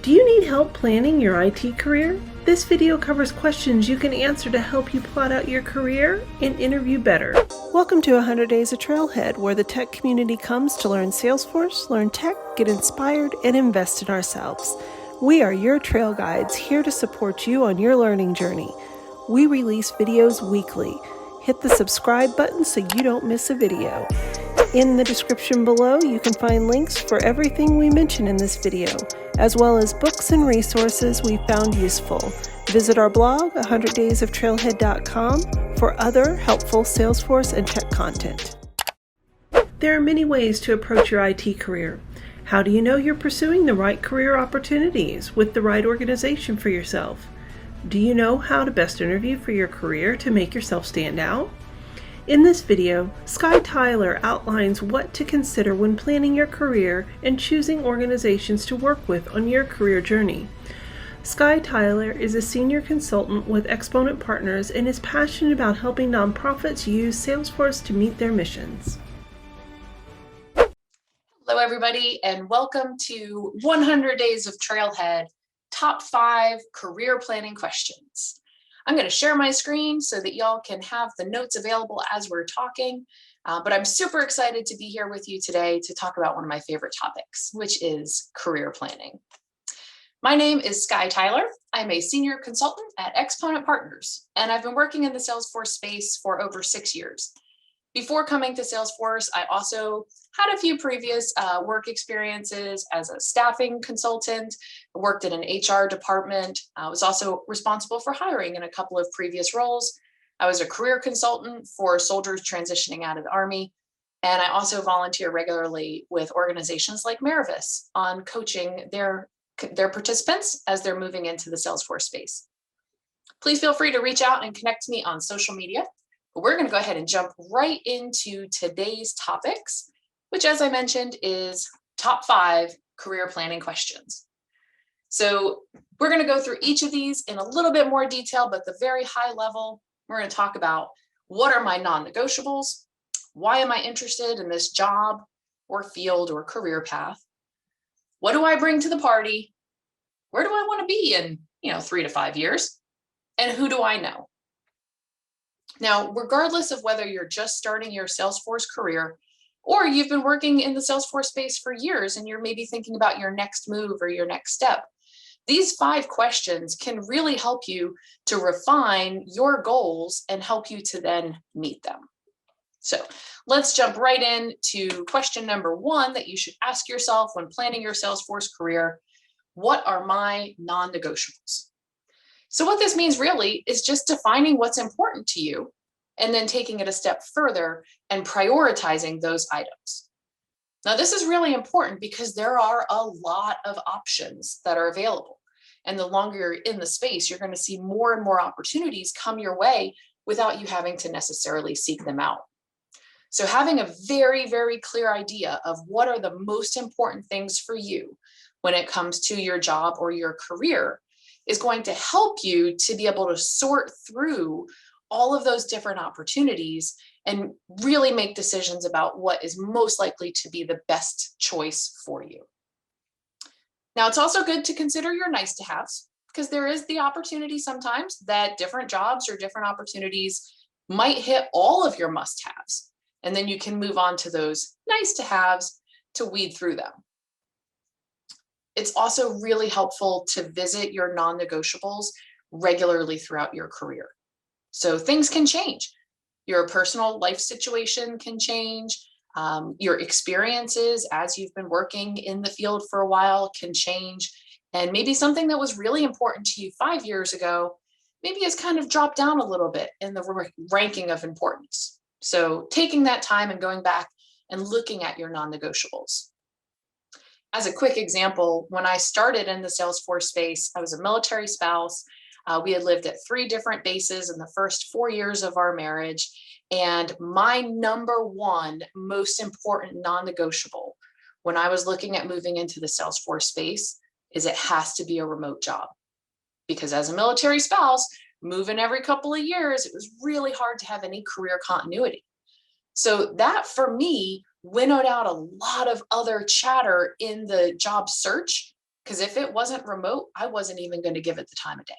Do you need help planning your IT career? This video covers questions you can answer to help you plot out your career and interview better. Welcome to 100 Days of Trailhead, where the tech community comes to learn Salesforce, learn tech, get inspired, and invest in ourselves. We are your trail guides, here to support you on your learning journey. We release videos weekly. Hit the subscribe button so you don't miss a video. In the description below, you can find links for everything we mention in this video, as well as books and resources we found useful. Visit our blog, 100daysoftrailhead.com, for other helpful Salesforce and tech content. There are many ways to approach your IT career. How do you know you're pursuing the right career opportunities with the right organization for yourself? Do you know how to best interview for your career to make yourself stand out? In this video, Skye Tyler outlines what to consider when planning your career and choosing organizations to work with on your career journey. Skye Tyler is a senior consultant with Exponent Partners and is passionate about helping nonprofits use Salesforce to meet their missions. Hello, everybody, and welcome to 100 Days of Trailhead, Top 5 Career Planning Questions. I'm going to share my screen so that y'all can have the notes available as we're talking, but I'm super excited to be here with you today to talk about one of my favorite topics, which is career planning. My name is Skye Tyler. I'm a senior consultant at Exponent Partners, and I've been working in the Salesforce space for over 6 years. Before coming to Salesforce, I also had a few previous work experiences as a staffing consultant. I worked in an HR department. I was also responsible for hiring in a couple of previous roles. I was a career consultant for soldiers transitioning out of the Army. And I also volunteer regularly with organizations like Marivis on coaching their participants as they're moving into the Salesforce space. Please feel free to reach out and connect to me on social media. But we're going to go ahead and jump right into today's topics, which, as I mentioned, is top 5 career planning questions. So we're going to go through each of these in a little bit more detail, but the very high level, we're going to talk about what are my non-negotiables, why am I interested in this job or field or career path, what do I bring to the party, where do I want to be in 3 to 5 years, and who do I know? Now, regardless of whether you're just starting your Salesforce career or you've been working in the Salesforce space for years and you're maybe thinking about your next move or your next step, these 5 questions can really help you to refine your goals and help you to then meet them. So let's jump right into question number 1 that you should ask yourself when planning your Salesforce career. What are my non-negotiables? So what this means really is just defining what's important to you and then taking it a step further and prioritizing those items. Now, this is really important because there are a lot of options that are available. And the longer you're in the space, you're going to see more and more opportunities come your way without you having to necessarily seek them out. So having a very, very clear idea of what are the most important things for you when it comes to your job or your career is going to help you to be able to sort through all of those different opportunities and really make decisions about what is most likely to be the best choice for you. Now, it's also good to consider your nice to haves, because there is the opportunity sometimes that different jobs or different opportunities might hit all of your must-haves, and then you can move on to those nice to haves to weed through them. It's also really helpful to visit your non-negotiables regularly throughout your career. So things can change. Your personal life situation can change. Your experiences as you've been working in the field for a while can change. And maybe something that was really important to you 5 years ago, maybe has kind of dropped down a little bit in the ranking of importance. So taking that time and going back and looking at your non-negotiables. As a quick example, when I started in the Salesforce space, I was a military spouse. We had lived at 3 different bases in the first 4 years of our marriage. And my number 1 most important non-negotiable when I was looking at moving into the Salesforce space is it has to be a remote job. Because as a military spouse, moving every couple of years, it was really hard to have any career continuity. So that for me winnowed out a lot of other chatter in the job search Because if it wasn't remote, I wasn't even going to give it the time of day.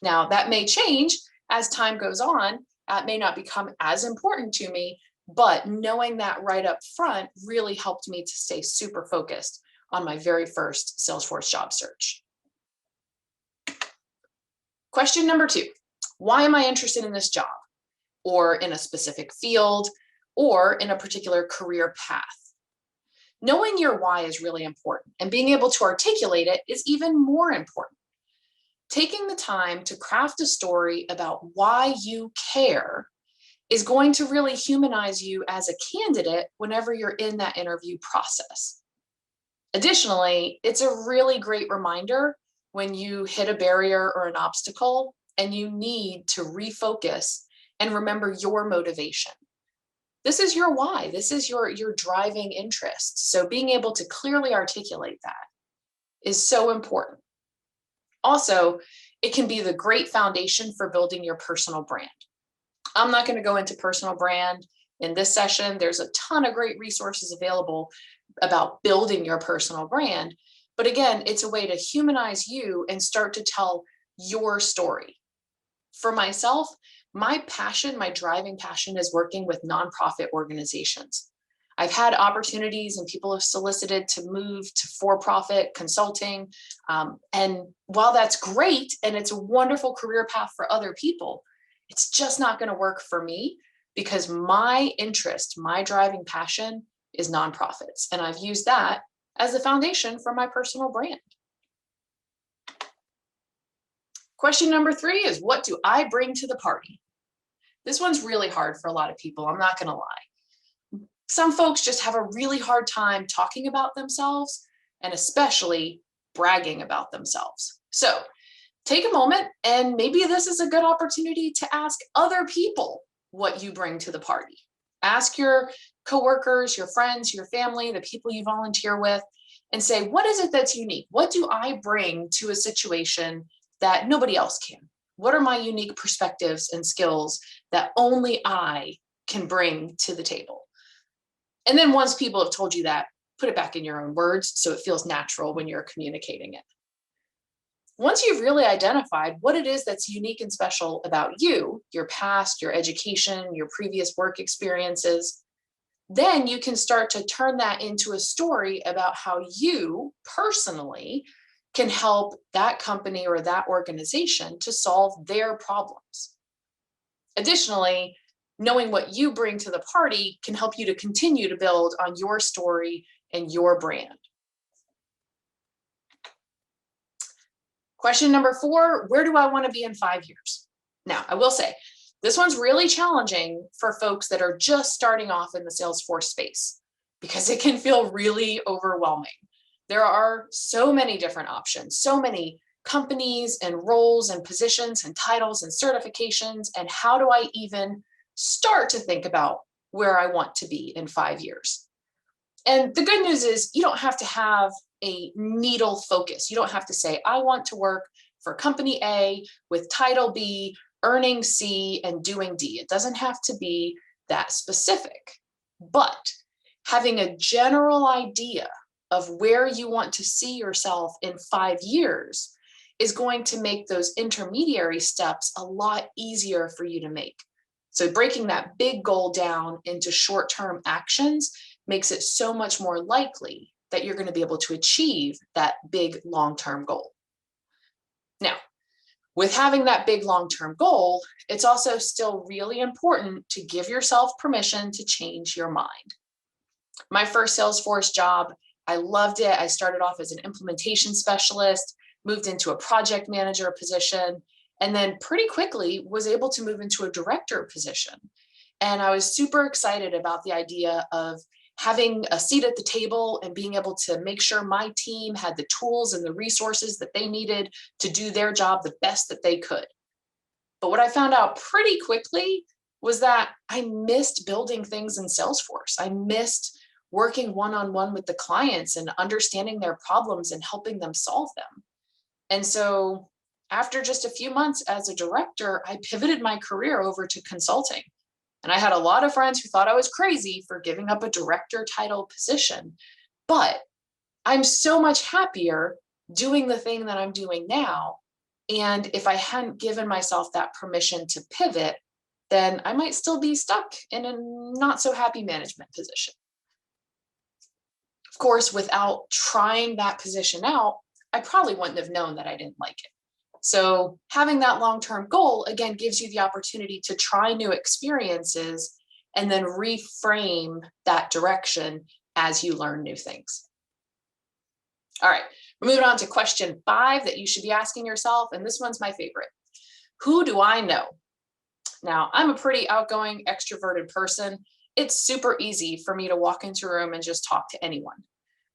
Now, that may change as time goes on. It may not become as important to me, but knowing that right up front really helped me to stay super focused on my very first Salesforce job search. Question number 2, why am I interested in this job, or in a specific field, or in a particular career path? Knowing your why is really important, and being able to articulate it is even more important. Taking the time to craft a story about why you care is going to really humanize you as a candidate whenever you're in that interview process. Additionally, it's a really great reminder when you hit a barrier or an obstacle and you need to refocus and remember your motivation. This is your why. This is your driving interest. So being able to clearly articulate that is so important. Also, it can be the great foundation for building your personal brand. I'm not going to go into personal brand in this session. There's a ton of great resources available about building your personal brand. But again, it's a way to humanize you and start to tell your story. For myself, my passion, my driving passion is working with nonprofit organizations. I've had opportunities and people have solicited to move to for-profit consulting. And while that's great and it's a wonderful career path for other people, it's just not going to work for me because my interest, my driving passion is nonprofits. And I've used that as the foundation for my personal brand. Question number 3 is, what do I bring to the party? This one's really hard for a lot of people, I'm not going to lie. Some folks just have a really hard time talking about themselves and especially bragging about themselves. So take a moment, and maybe this is a good opportunity to ask other people what you bring to the party. Ask your coworkers, your friends, your family, the people you volunteer with, and say, what is it that's unique? What do I bring to a situation that nobody else can? What are my unique perspectives and skills that only I can bring to the table? And then once people have told you that, put it back in your own words so it feels natural when you're communicating it. Once you've really identified what it is that's unique and special about you, your past, your education, your previous work experiences, then you can start to turn that into a story about how you personally can help that company or that organization to solve their problems. Additionally, knowing what you bring to the party can help you to continue to build on your story and your brand. Question number 4, where do I want to be in 5 years? Now, I will say, this one's really challenging for folks that are just starting off in the Salesforce space because it can feel really overwhelming. There are so many different options, so many companies and roles and positions and titles and certifications, and how do I even start to think about where I want to be in 5 years? And the good news is you don't have to have a needle focus. You don't have to say, I want to work for company A with title B, earning C, and doing D. It doesn't have to be that specific. But having a general idea of where you want to see yourself in 5 years is going to make those intermediary steps a lot easier for you to make. So breaking that big goal down into short-term actions makes it so much more likely that you're going to be able to achieve that big long-term goal. Now, with having that big long-term goal, it's also still really important to give yourself permission to change your mind. My first Salesforce job, I loved it. I started off as an implementation specialist, moved into a project manager position, and then pretty quickly was able to move into a director position. And I was super excited about the idea of having a seat at the table and being able to make sure my team had the tools and the resources that they needed to do their job the best that they could. But what I found out pretty quickly was that I missed building things in Salesforce. I missed working one-on-one with the clients and understanding their problems and helping them solve them. And so after just a few months as a director, I pivoted my career over to consulting. And I had a lot of friends who thought I was crazy for giving up a director title position. But I'm so much happier doing the thing that I'm doing now. And if I hadn't given myself that permission to pivot, then I might still be stuck in a not so happy management position. Of course, without trying that position out, I probably wouldn't have known that I didn't like it. So having that long-term goal, again, gives you the opportunity to try new experiences and then reframe that direction as you learn new things. All right, we're moving on to question 5 that you should be asking yourself, and this one's my favorite. Who do I know? Now, I'm a pretty outgoing, extroverted person. It's super easy for me to walk into a room and just talk to anyone.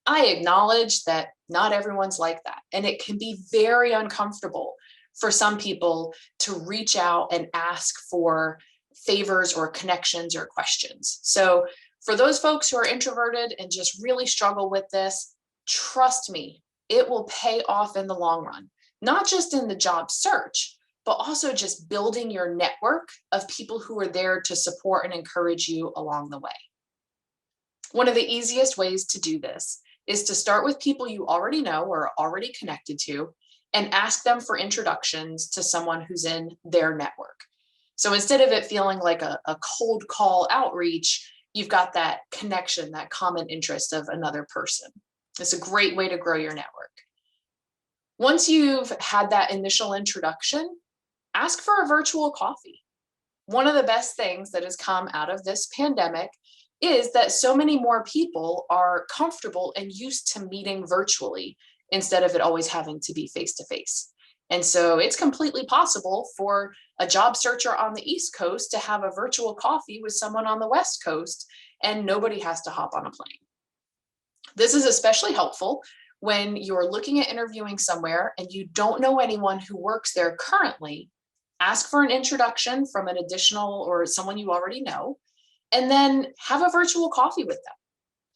I acknowledge that not everyone's like that, and it can be very uncomfortable for some people to reach out and ask for favors or connections or questions. So for those folks who are introverted and just really struggle with this, trust me, it will pay off in the long run, not just in the job search, but also just building your network of people who are there to support and encourage you along the way. One of the easiest ways to do this is to start with people you already know or are already connected to and ask them for introductions to someone who's in their network. So instead of it feeling like a cold call outreach, you've got that connection, that common interest of another person. It's a great way to grow your network. Once you've had that initial introduction, ask for a virtual coffee. One of the best things that has come out of this pandemic is that so many more people are comfortable and used to meeting virtually instead of it always having to be face-to-face. And so it's completely possible for a job searcher on the East Coast to have a virtual coffee with someone on the West Coast, and nobody has to hop on a plane. This is especially helpful when you're looking at interviewing somewhere and you don't know anyone who works there currently. Ask for an introduction from an additional or someone you already know, and then have a virtual coffee with them.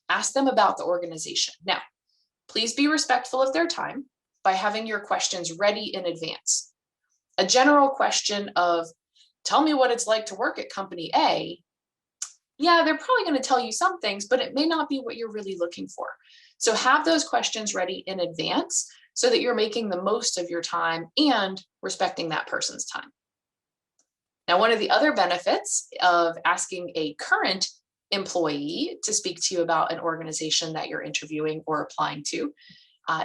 Ask them about the organization. Now, please be respectful of their time by having your questions ready in advance. A general question of, tell me what it's like to work at company A. Yeah, they're probably going to tell you some things, but it may not be what you're really looking for. So have those questions ready in advance so that you're making the most of your time and respecting that person's time. Now, one of the other benefits of asking a current employee to speak to you about an organization that you're interviewing or applying to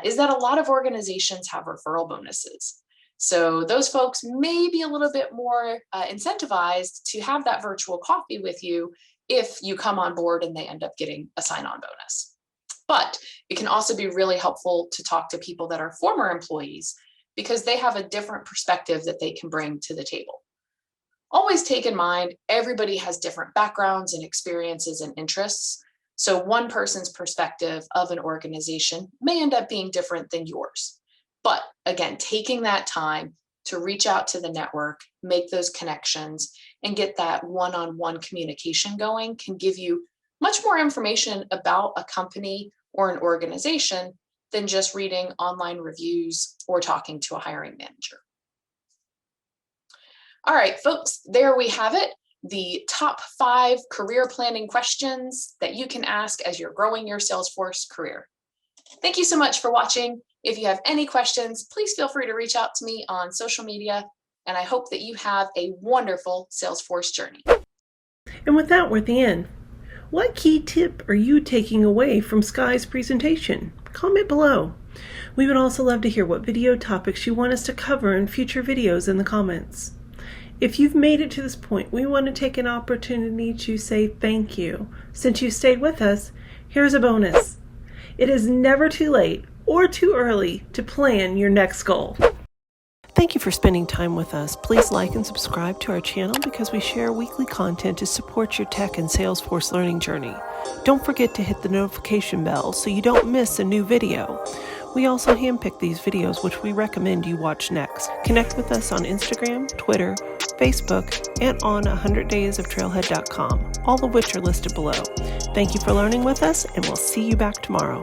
is that a lot of organizations have referral bonuses. So those folks may be a little bit more incentivized to have that virtual coffee with you if you come on board and they end up getting a sign-on bonus. But it can also be really helpful to talk to people that are former employees because they have a different perspective that they can bring to the table. Always take in mind, everybody has different backgrounds and experiences and interests. So one person's perspective of an organization may end up being different than yours. But again, taking that time to reach out to the network, make those connections, and get that one-on-one communication going can give you much more information about a company or an organization than just reading online reviews or talking to a hiring manager. All right, folks, there we have it. The top 5 career planning questions that you can ask as you're growing your Salesforce career. Thank you so much for watching. If you have any questions, please feel free to reach out to me on social media, and I hope that you have a wonderful Salesforce journey. And with that, we're at the end. What key tip are you taking away from Skye's presentation? Comment below. We would also love to hear what video topics you want us to cover in future videos in the comments. If you've made it to this point, we want to take an opportunity to say thank you. Since you stayed with us, here's a bonus. It is never too late or too early to plan your next goal. Thank you for spending time with us. Please like and subscribe to our channel because we share weekly content to support your tech and Salesforce learning journey. Don't forget to hit the notification bell so you don't miss a new video. We also handpick these videos which we recommend you watch next. Connect with us on Instagram, Twitter, Facebook, and on 100daysoftrailhead.com, all of which are listed below. Thank you for learning with us, and we'll see you back tomorrow.